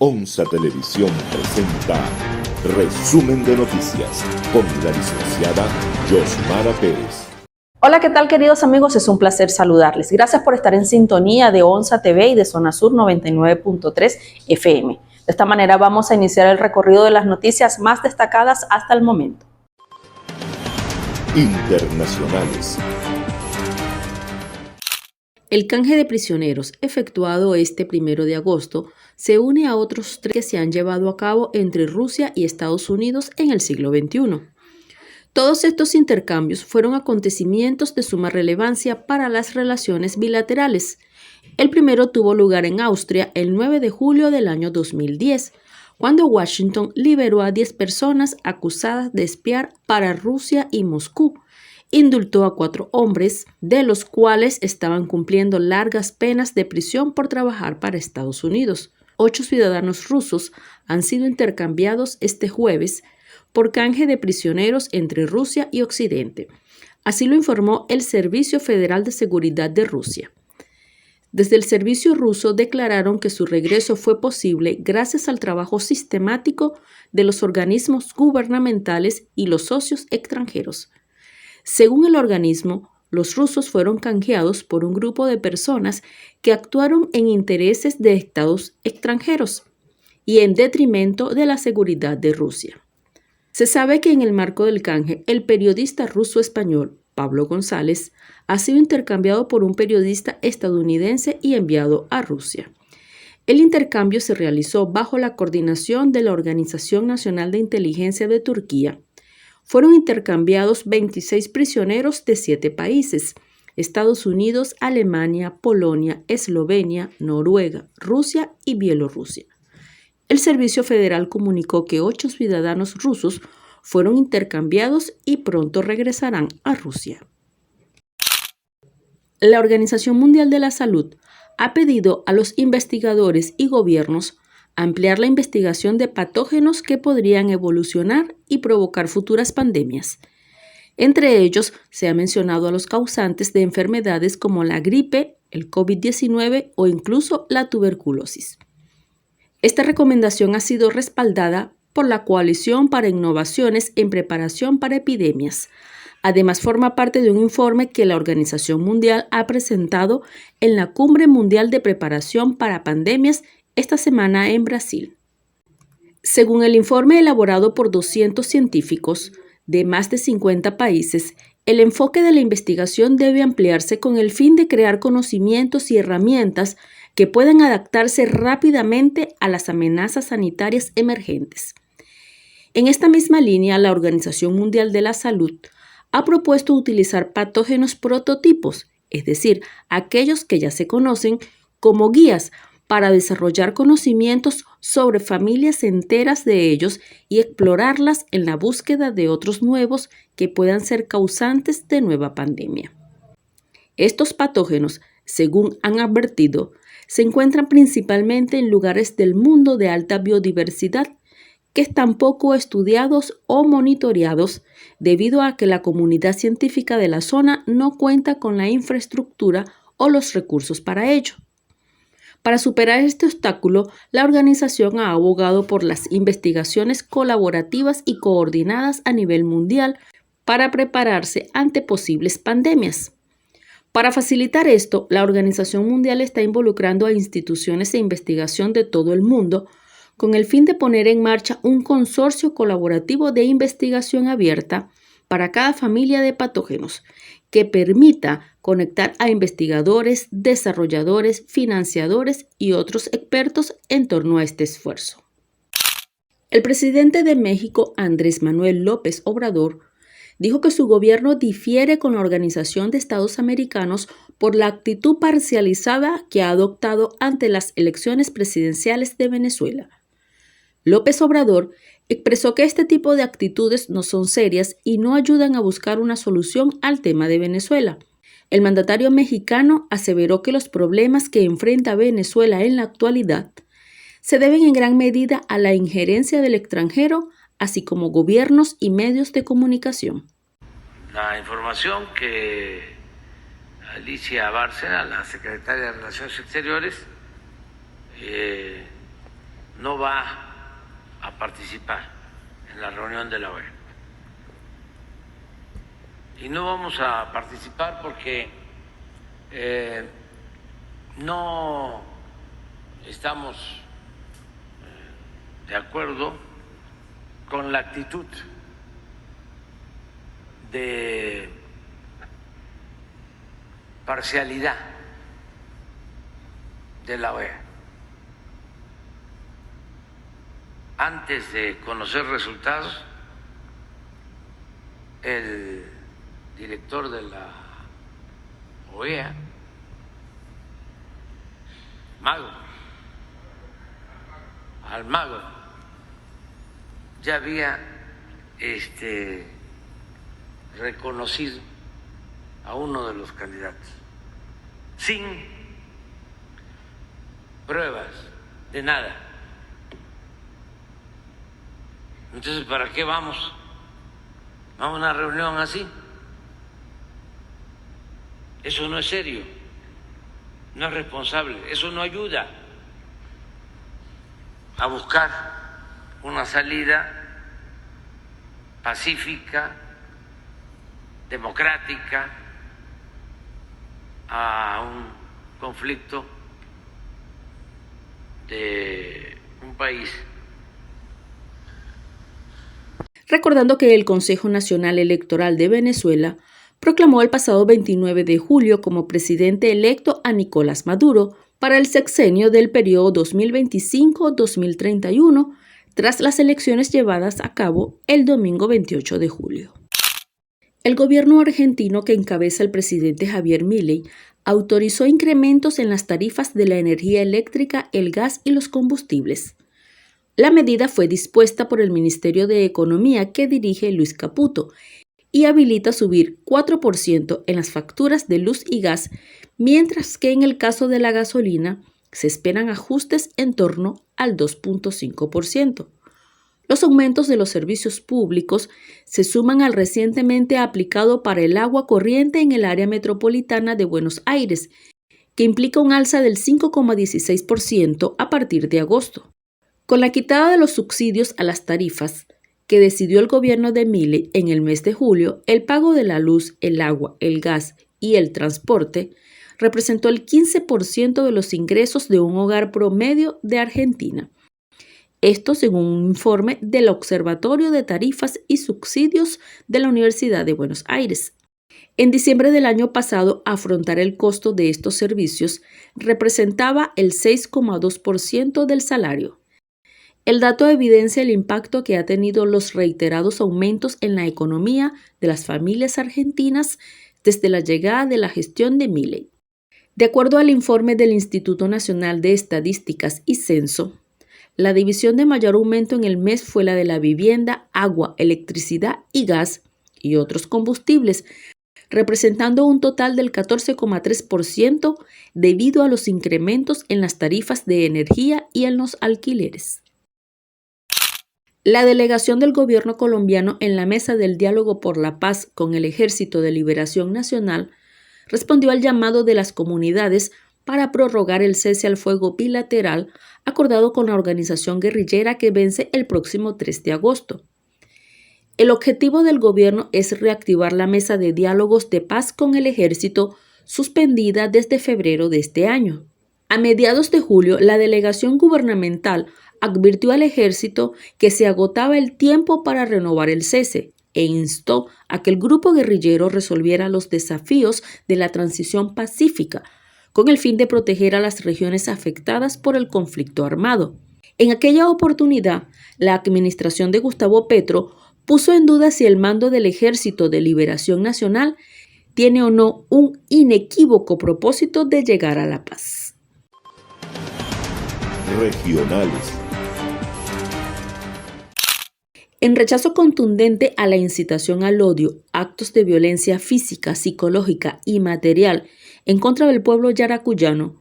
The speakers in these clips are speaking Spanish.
Onza Televisión presenta Resumen de Noticias con la licenciada Yosmara Pérez. Hola, ¿qué tal, queridos amigos? Es un placer saludarles. Gracias por estar en sintonía de Onza TV y de Zona Sur 99.3 FM. De esta manera vamos a iniciar el recorrido de las noticias más destacadas hasta el momento. Internacionales. El canje de prisioneros efectuado este 1 de agosto se une a otros 3 que se han llevado a cabo entre Rusia y Estados Unidos en el siglo XXI. Todos estos intercambios fueron acontecimientos de suma relevancia para las relaciones bilaterales. El primero tuvo lugar en Austria el 9 de julio del año 2010, cuando Washington liberó a 10 personas acusadas de espiar para Rusia y Moscú. Indultó a 4 hombres, de los cuales estaban cumpliendo largas penas de prisión por trabajar para Estados Unidos. 8 ciudadanos rusos han sido intercambiados este jueves por canje de prisioneros entre Rusia y Occidente. Así lo informó el Servicio Federal de Seguridad de Rusia. Desde el servicio ruso declararon que su regreso fue posible gracias al trabajo sistemático de los organismos gubernamentales y los socios extranjeros. Según el organismo, los rusos fueron canjeados por un grupo de personas que actuaron en intereses de estados extranjeros y en detrimento de la seguridad de Rusia. Se sabe que en el marco del canje, el periodista ruso-español Pablo González ha sido intercambiado por un periodista estadounidense y enviado a Rusia. El intercambio se realizó bajo la coordinación de la Organización Nacional de Inteligencia de Turquía. Fueron intercambiados 26 prisioneros de 7 países: Estados Unidos, Alemania, Polonia, Eslovenia, Noruega, Rusia y Bielorrusia. El Servicio Federal comunicó que 8 ciudadanos rusos fueron intercambiados y pronto regresarán a Rusia. La Organización Mundial de la Salud ha pedido a los investigadores y gobiernos ampliar la investigación de patógenos que podrían evolucionar y provocar futuras pandemias. Entre ellos, se ha mencionado a los causantes de enfermedades como la gripe, el COVID-19 o incluso la tuberculosis. Esta recomendación ha sido respaldada por la Coalición para Innovaciones en Preparación para Epidemias. Además, forma parte de un informe que la Organización Mundial ha presentado en la Cumbre Mundial de Preparación para Pandemias esta semana en Brasil. Según el informe elaborado por 200 científicos de más de 50 países, el enfoque de la investigación debe ampliarse con el fin de crear conocimientos y herramientas que puedan adaptarse rápidamente a las amenazas sanitarias emergentes. En esta misma línea, la Organización Mundial de la Salud ha propuesto utilizar patógenos prototipos, es decir, aquellos que ya se conocen, como guías para desarrollar conocimientos sobre familias enteras de ellos y explorarlas en la búsqueda de otros nuevos que puedan ser causantes de nueva pandemia. Estos patógenos, según han advertido, se encuentran principalmente en lugares del mundo de alta biodiversidad que están poco estudiados o monitoreados debido a que la comunidad científica de la zona no cuenta con la infraestructura o los recursos para ello. Para superar este obstáculo, la organización ha abogado por las investigaciones colaborativas y coordinadas a nivel mundial para prepararse ante posibles pandemias. Para facilitar esto, la Organización Mundial está involucrando a instituciones de investigación de todo el mundo con el fin de poner en marcha un consorcio colaborativo de investigación abierta para cada familia de patógenos, que permita conectar a investigadores, desarrolladores, financiadores y otros expertos en torno a este esfuerzo. El presidente de México, Andrés Manuel López Obrador, dijo que su gobierno difiere con la Organización de Estados Americanos por la actitud parcializada que ha adoptado ante las elecciones presidenciales de Venezuela. López Obrador expresó que este tipo de actitudes no son serias y no ayudan a buscar una solución al tema de Venezuela. El mandatario mexicano aseveró que los problemas que enfrenta Venezuela en la actualidad se deben en gran medida a la injerencia del extranjero, así como gobiernos y medios de comunicación. La información que Alicia Bárcena, la secretaria de Relaciones Exteriores, no va a participar en la reunión de la OEA. Y no vamos a participar porque no estamos de acuerdo con la actitud de parcialidad de la OEA. Antes de conocer resultados, el director de la OEA, Almagro, ya había reconocido a uno de los candidatos sin pruebas de nada. Entonces, ¿para qué vamos a una reunión así? Eso no es serio, no es responsable, eso no ayuda a buscar una salida pacífica, democrática, a un conflicto de un país. Recordando que el Consejo Nacional Electoral de Venezuela proclamó el pasado 29 de julio como presidente electo a Nicolás Maduro para el sexenio del periodo 2025-2031, tras las elecciones llevadas a cabo el domingo 28 de julio. El gobierno argentino que encabeza el presidente Javier Milei autorizó incrementos en las tarifas de la energía eléctrica, el gas y los combustibles. La medida fue dispuesta por el Ministerio de Economía que dirige Luis Caputo y habilita subir 4% en las facturas de luz y gas, mientras que en el caso de la gasolina se esperan ajustes en torno al 2.5%. Los aumentos de los servicios públicos se suman al recientemente aplicado para el agua corriente en el área metropolitana de Buenos Aires, que implica un alza del 5,16% a partir de agosto. Con la quitada de los subsidios a las tarifas que decidió el gobierno de Milei en el mes de julio, el pago de la luz, el agua, el gas y el transporte representó el 15% de los ingresos de un hogar promedio de Argentina. Esto según un informe del Observatorio de Tarifas y Subsidios de la Universidad de Buenos Aires. En diciembre del año pasado, afrontar el costo de estos servicios representaba el 6,2% del salario. El dato evidencia el impacto que ha tenido los reiterados aumentos en la economía de las familias argentinas desde la llegada de la gestión de Milei. De acuerdo al informe del Instituto Nacional de Estadísticas y Censo, la división de mayor aumento en el mes fue la de la vivienda, agua, electricidad y gas y otros combustibles, representando un total del 14,3% debido a los incrementos en las tarifas de energía y en los alquileres. La delegación del gobierno colombiano en la Mesa del Diálogo por la Paz con el Ejército de Liberación Nacional respondió al llamado de las comunidades para prorrogar el cese al fuego bilateral acordado con la organización guerrillera que vence el próximo 3 de agosto. El objetivo del gobierno es reactivar la mesa de diálogos de paz con el ejército suspendida desde febrero de este año. A mediados de julio, la delegación gubernamental advirtió al ejército que se agotaba el tiempo para renovar el cese e instó a que el grupo guerrillero resolviera los desafíos de la transición pacífica con el fin de proteger a las regiones afectadas por el conflicto armado. En aquella oportunidad, la administración de Gustavo Petro puso en duda si el mando del Ejército de Liberación Nacional tiene o no un inequívoco propósito de llegar a la paz. Regionales. En rechazo contundente a la incitación al odio, actos de violencia física, psicológica y material en contra del pueblo yaracuyano,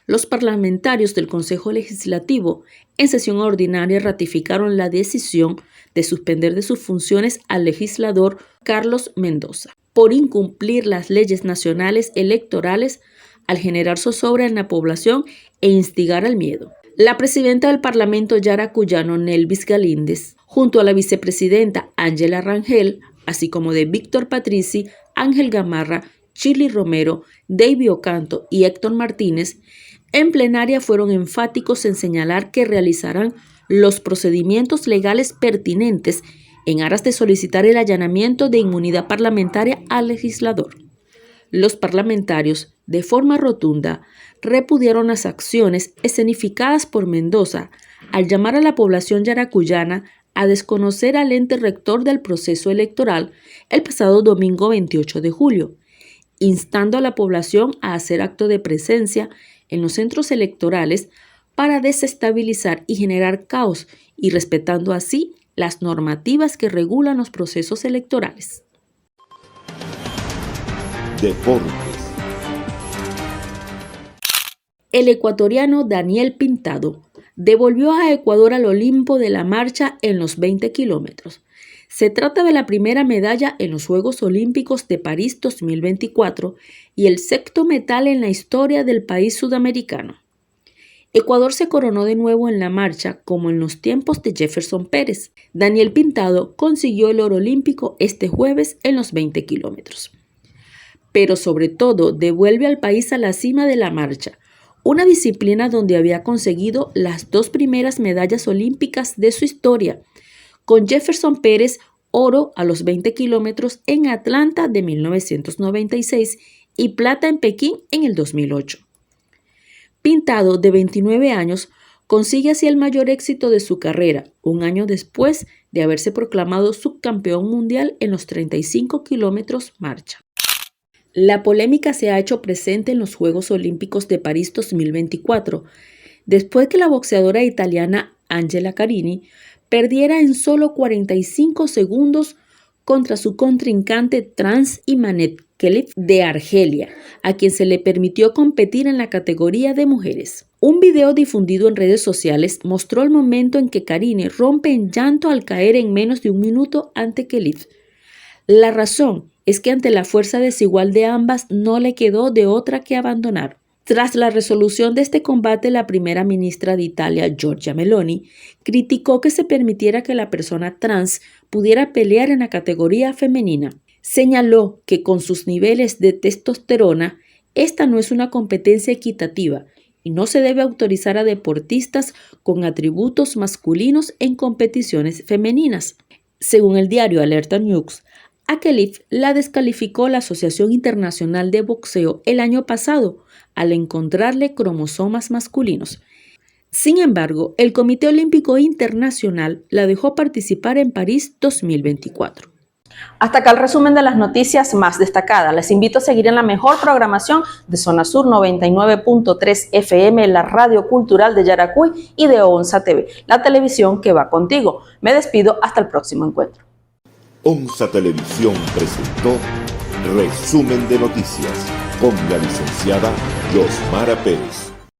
los parlamentarios del Consejo Legislativo en sesión ordinaria ratificaron la decisión de suspender de sus funciones al legislador Carlos Mendoza por incumplir las leyes nacionales electorales al generar zozobra en la población e instigar al miedo. La presidenta del Parlamento yaracuyano, Nelvis Galíndez, junto a la vicepresidenta Ángela Rangel, así como de Víctor Patrici, Ángel Gamarra, Shirley Romero, David Ocanto y Héctor Martínez, en plenaria fueron enfáticos en señalar que realizarán los procedimientos legales pertinentes en aras de solicitar el allanamiento de inmunidad parlamentaria al legislador. Los parlamentarios, de forma rotunda, repudiaron las acciones escenificadas por Mendoza al llamar a la población yaracuyana a desconocer al ente rector del proceso electoral el pasado domingo 28 de julio, instando a la población a hacer acto de presencia en los centros electorales para desestabilizar y generar caos y respetando así las normativas que regulan los procesos electorales. Deportes. El ecuatoriano Daniel Pintado devolvió a Ecuador al Olimpo de la marcha en los 20 kilómetros. Se trata de la primera medalla en los Juegos Olímpicos de París 2024 y el sexto metal en la historia del país sudamericano. Ecuador se coronó de nuevo en la marcha como en los tiempos de Jefferson Pérez. Daniel Pintado consiguió el oro olímpico este jueves en los 20 kilómetros. Pero sobre todo devuelve al país a la cima de la marcha, una disciplina donde había conseguido las 2 primeras medallas olímpicas de su historia, con Jefferson Pérez oro a los 20 kilómetros en Atlanta de 1996 y plata en Pekín en el 2008. Pintado, de 29 años, consigue así el mayor éxito de su carrera, un año después de haberse proclamado subcampeón mundial en los 35 kilómetros marcha. La polémica se ha hecho presente en los Juegos Olímpicos de París 2024, después que la boxeadora italiana Angela Carini perdiera en solo 45 segundos contra su contrincante Trans Imanet Khelif de Argelia, a quien se le permitió competir en la categoría de mujeres. Un video difundido en redes sociales mostró el momento en que Carini rompe en llanto al caer en menos de un minuto ante Khelif. La razón es que ante la fuerza desigual de ambas no le quedó de otra que abandonar. Tras la resolución de este combate, la primera ministra de Italia, Giorgia Meloni, criticó que se permitiera que la persona trans pudiera pelear en la categoría femenina. Señaló que con sus niveles de testosterona, esta no es una competencia equitativa y no se debe autorizar a deportistas con atributos masculinos en competiciones femeninas. Según el diario Alerta News, a Khelif la descalificó la Asociación Internacional de Boxeo el año pasado al encontrarle cromosomas masculinos. Sin embargo, el Comité Olímpico Internacional la dejó participar en París 2024. Hasta acá el resumen de las noticias más destacadas. Les invito a seguir en la mejor programación de Zona Sur 99.3 FM, la radio cultural de Yaracuy y de ONSA TV, la televisión que va contigo. Me despido hasta el próximo encuentro. ONSA Televisión presentó Resumen de Noticias con la licenciada Yosmara Pérez.